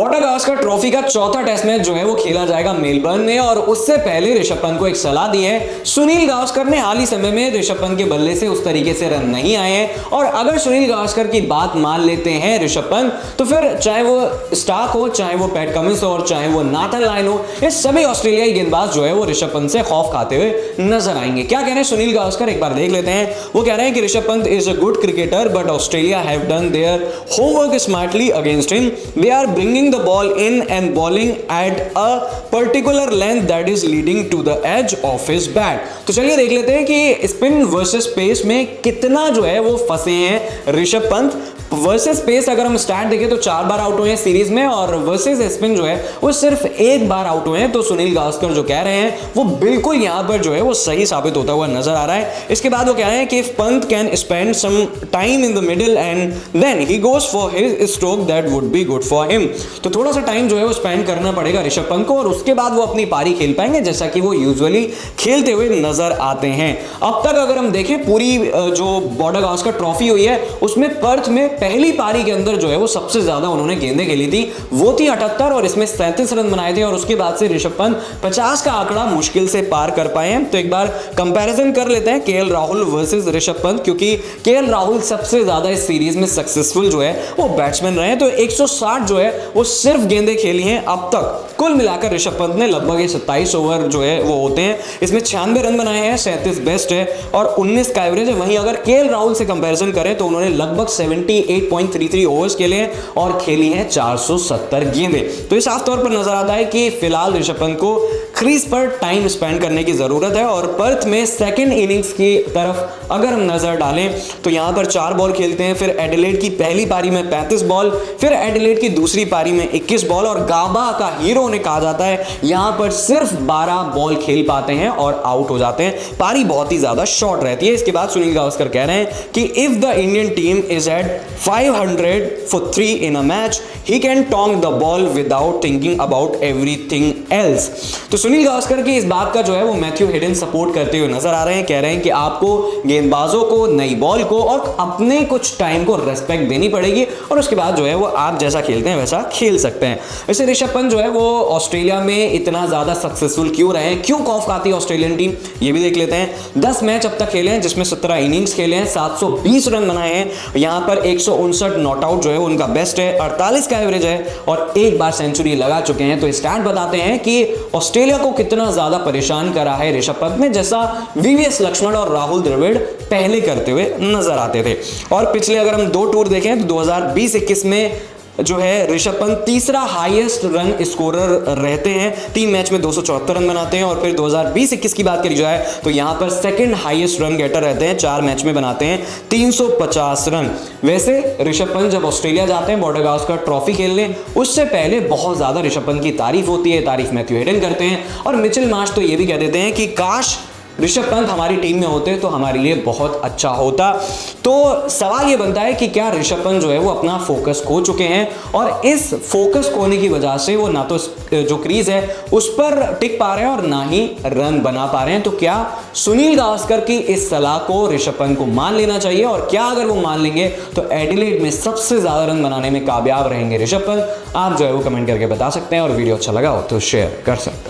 Border Gavaskar trophy का चौथा test match जो है वो खेला जाएगा मेलबर्न में और उससे पहले ऋषभ पंत को एक सलाह दी है सुनील गावस्कर ने। हाल ही समय में ऋषभ पंत के बल्ले से उस तरीके से रन नहीं आए हैं और अगर सुनील गावस्कर की बात मान लेते हैं ऋषभ पंत तो फिर चाहे वो स्टार्क हो, चाहे वो पैट कमिंस हो और चाहे वो नाथन लायन हो, ये सभी ऑस्ट्रेलियाई गेंदबाज जो है वो ऋषभ पंत से खौफ खाते हुए नजर आएंगे। क्या कह रहे हैं सुनील गावस्कर, एक बार देख लेते हैं। वो कह रहे हैं कि Rishabh Pant is a good cricketer but Australia have done their homework smartly against him. They are bringing the ball in and bowling at a particular length that is leading to the edge of his bat। तो चलिए देख लेते हैं कि spin versus pace में कितना जो है वो फंसे हैं ऋषभ पंत। वर्सेस पेस अगर हम स्टार्ट देखें तो 4 बार आउट हुए हैं सीरीज में और वर्सेस स्पिन जो है वो सिर्फ 1 बार आउट हुए हैं। तो सुनील गावस्कर जो कह रहे हैं वो बिल्कुल यहां पर जो है वो सही साबित होता हुआ नजर आ रहा है। इसके बाद वो कह रहे हैं कि if Pant can spend some time in the middle and then he goes for his stroke that would be good for him. तो थोड़ा सा टाइम जो है वो स्पेंड करना पड़ेगा ऋषभ पंत को और उसके बाद वो अपनी पारी खेल पाएंगे जैसा कि वो यूजुअली खेलते हुए नजर आते हैं। अब तक अगर हम देखें पूरी जो बॉर्डर गावस्कर ट्रॉफी हुई है उसमें पर्थ में पहली पारी के अंदर जो है वो सबसे ज्यादा उन्होंने गेंदें खेली थी, वो थी 78 और इसमें 37 रन बनाए थे और उसके बाद से ऋषभ पंत 50 का आंकड़ा मुश्किल से पार कर पाए हैं। तो एक बार कंपैरिजन कर लेते हैं केएल राहुल वर्सेस ऋषभ पंत, क्योंकि केएल राहुल सबसे ज्यादा इस सीरीज में सक्सेसफुल जो है वो बैट्समैन रहे हैं। तो 160 जो है वो सिर्फ गेंदें खेली हैं अब तक। कुल मिलाकर ऋषभ पंत ने लगभग 27 ओवर जो है वो होते हैं, इसमें 96 रन बनाए हैं, 37 बेस्ट है और 19 का एवरेज है। वहीं अगर केएल राहुल से कंपैरिजन करें तो उन्होंने लगभग 78.33 ओवर्स खेले हैं और खेली हैं 470 गेंदें। तो इस साफ तौर पर नजर आता है कि फिलहाल ऋषभ पंत को क्रीज पर टाइम स्पेंड करने की जरूरत है। और पर्थ में सेकंड इनिंग्स की तरफ अगर हम नजर डालें तो यहां पर 4 बॉल खेलते हैं, फिर एडिलेड की पहली पारी में 35 बॉल, फिर एडिलेड की दूसरी पारी में 21 बॉल और गाबा का हीरो ने कहा जाता है यहां पर सिर्फ 12 बॉल खेल पाते हैं और आउट हो जाते हैं। पारी बहुत ही ज्यादा शॉर्ट रहती है। इसके बाद सुनील गावस्कर कह रहे हैं कि if the Indian team is at 500 for 3 in a match he can tong the ball without thinking about everything else। तो सुनील गावस्कर की इस बात का जो है वो मैथ्यू हेडन सपोर्ट करते हुए नजर आ रहे हैं। कह रहे हैं कि आपको गेंदबाजों को, नई बॉल को और अपने कुछ टाइम को रेस्पेक्ट देनी पड़ेगी और उसके बाद जो है वो आप जैसा खेलते हैं वैसा खेल सकते हैं। वैसे ऋषभ पंत जो है वो ऑस्ट्रेलिया में इतना ज्यादा सक्सेसफुल क्यों रहे हैं, क्यों खौफ खाती है ऑस्ट्रेलियन टीम, ये भी देख लेते हैं। 10 मैच अब तक खेले हैं जिसमें 17 इनिंग्स खेले हैं, 720 रन बनाए हैं। यहां पर 159 नॉट आउट जो है उनका बेस्ट है, 48 का एवरेज है और 1 बार सेंचुरी लगा चुके हैं। तो स्टैट बताते हैं कि ऑस्ट्रेलिया को कितना ज्यादा परेशान करा है ऋषभ पंत ने, जैसा वीवीएस लक्ष्मण और राहुल द्रविड़ पहले करते हुए नजर आते थे। और पिछले अगर हम 2 टूर देखें तो 2020-21 में जो है ऋषभ पंत तीसरा हाईएस्ट रन स्कोरर रहते हैं, 3 मैच में 274 रन बनाते हैं। और फिर 2020-21 की बात करी जाए तो यहां पर सेकंड हाईएस्ट रन गेटर रहते हैं, 4 मैच में बनाते हैं 350 रन। वैसे ऋषभ पंत जब ऑस्ट्रेलिया जाते हैं बॉर्डर गावस्कर ट्रॉफी खेलने, उससे पहले बहुत ज्यादा ऋषभ पंत की तारीफ होती है, तारीफ मैथ्यू हेडन करते हैं और मिचेल मार्श तो ये भी कह देते हैं कि काश ऋषभ पंत हमारी टीम में होते तो हमारे लिए बहुत अच्छा होता। तो सवाल ये बनता है कि क्या ऋषभ पंत जो है वो अपना फोकस खो चुके हैं और इस फोकस खोने की वजह से वो ना तो जो क्रीज है उस पर टिक पा रहे हैं और ना ही रन बना पा रहे हैं। तो क्या सुनील गावस्कर की इस सलाह को ऋषभ पंत को मान लेना चाहिए और क्या अगर वो मान लेंगे तो एडिलेड में सबसे ज्यादा रन बनाने में कामयाब रहेंगे ऋषभ पंत? आप जो है वो कमेंट करके बता सकते हैं और वीडियो अच्छा लगा हो तो शेयर कर सकते हैं।